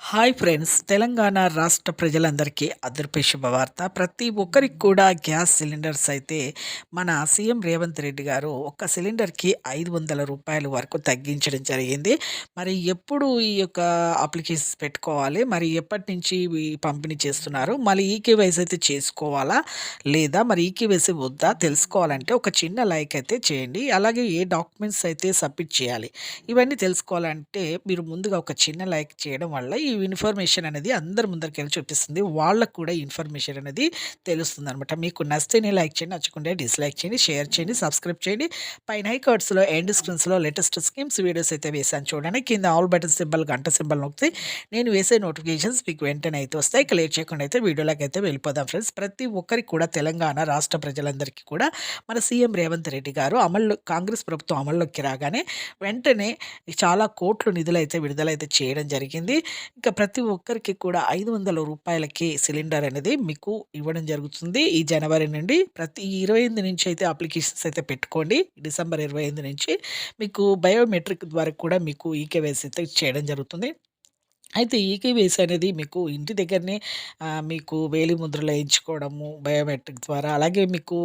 Hi friends! Telangana రాష్ట్ర ప్రజలందరికీ అదృపే శుభవార్త. ప్రతి ఒక్కరికి కూడా గ్యాస్ సిలిండర్స్ అయితే మన సీఎం రేవంత్ రెడ్డి గారు ఒక్క సిలిండర్‌కి రూ. 500 వరకు తగ్గించడం జరిగింది. మరి ఎప్పుడు ఈ యొక్క అప్లికేషన్స్ పెట్టుకోవాలి? మరి ఎప్పటినుంచి ఇవి పంపిణీ చేస్తున్నారు? మళ్ళీ ఈకేవైసీ అయితే చేసుకోవాలా? లేదా మరి ఈకేవైసీ వద్దా? తెలుసుకోవాలంటే ఒక చిన్న లైక్ అయితే చేయండి. అలాగే ఏ డాక్యుమెంట్స్ అయితే సబ్మిట్ చేయాలి? ఇవన్నీ తెలుసుకోవాలంటే మీరు ముందుగా ఒక చిన్న లైక్ చేయడం వల్ల ఈ ఇన్ఫర్మేషన్ అనేది అందరి ముందరికెళ్ళి చూపిస్తుంది. వాళ్ళకి కూడా ఈ ఇన్ఫర్మేషన్ అనేది తెలుస్తుందనమాట. మీకు నచ్చితేనే లైక్ చేయండి, నచ్చకుంటే డిస్‌లైక్ చేయండి, షేర్ చేయండి, సబ్స్క్రైబ్ చేయండి. పైన ఐకార్డ్స్‌లో ఎండ్ స్క్రీన్స్‌లో లేటెస్ట్ స్కీమ్స్ వీడియోస్ అయితే వేశాను చూడండి. కింద ఆల్ బటన్ సింబల్, గంట సింబల్ నొక్కితే నేను వేసే నోటిఫికేషన్స్ మీకు వెంటనే అయితే వస్తాయి. ఇక లేట్ చేయకుండా అయితే వీడియోలోకి అయితే వెళ్ళిపోదాం ఫ్రెండ్స్. ప్రతి ఒక్కరికి కూడా తెలంగాణ రాష్ట్ర ప్రజలందరికీ కూడా మన సీఎం రేవంత్ రెడ్డి గారు కాంగ్రెస్ ప్రభుత్వం అమల్లోకి రాగానే వెంటనే చాలా కోట్ల నిధులైతే విడుదలైతే చేయడం జరిగింది. ఇంకా ప్రతి ఒక్కరికి కూడా రూ. 500కి సిలిండర్ అనేది మీకు ఇవ్వడం జరుగుతుంది. ఈ జనవరి నుండి ప్రతి 25 నుంచి అయితే అప్లికేషన్స్ అయితే పెట్టుకోండి. డిసెంబర్ 25 నుంచి మీకు బయోమెట్రిక్ ద్వారా కూడా మీకు ఈకేవైసీ అయితే చేయడం జరుగుతుంది. అయితే ఈకేవైసీ అనేది మీకు ఇంటి దగ్గరనే మీకు వేలిముద్రలు వేయించుకోవడము బయోమెట్రిక్ ద్వారా, అలాగే మీకు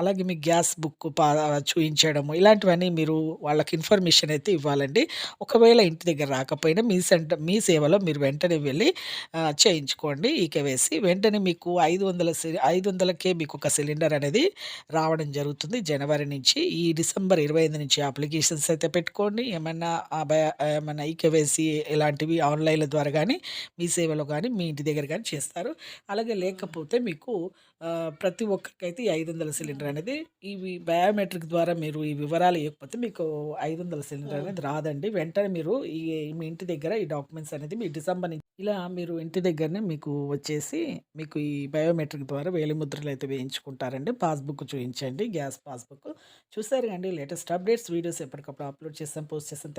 అలాగే మీ గ్యాస్ బుక్ చూయించడము ఇలాంటివన్నీ మీరు వాళ్ళకి ఇన్ఫర్మేషన్ అయితే ఇవ్వాలండి. ఒకవేళ ఇంటి దగ్గర రాకపోయినా మీ సేవలో మీరు వెంటనే వెళ్ళి చేయించుకోండి ఈకేవైసీ. వెంటనే మీకు 500కే మీకొక సిలిండర్ అనేది రావడం జరుగుతుంది జనవరి నుంచి. ఈ డిసెంబర్ 25 నుంచి అప్లికేషన్స్ అయితే పెట్టుకోండి. ఏమన్నా ఈకేవైసీ ఇలాంటివి ఆన్‌లైన్‌ల ద్వారా గానీ, మీ సేవలో గానీ, మీ ఇంటి దగ్గర గానీ చేస్తారు. అలాగే లేకపోతే మీకు ప్రతి ఒక్కరికైతే ఈ 500 సిలిండర్ అనేది ఇవి బయోమెట్రిక్ ద్వారా మీరు ఈ వివరాలు ఇయ్యకపోతే మీకు 500 సిలిండర్ అనేది రాదండి. వెంటనే మీరు మీ ఇంటి దగ్గర ఈ డాక్యుమెంట్స్ అనేది మీ డిసెంబర్ నుంచి ఇలా మీరు ఇంటి దగ్గరనే మీకు వచ్చేసి మీకు ఈ బయోమెట్రిక్ ద్వారా వేలిముద్రలు అయితే వేయించుకుంటారండి. పాస్‌బుక్ చూయించండి. Gas passbook. చూసారు కదండీ లేటెస్ట్ అప్డేట్స్, వీడియోస్ ఎప్పటికప్పుడు అప్‌లోడ్ చేస్తాం, పోస్ట్ చేస్తాం.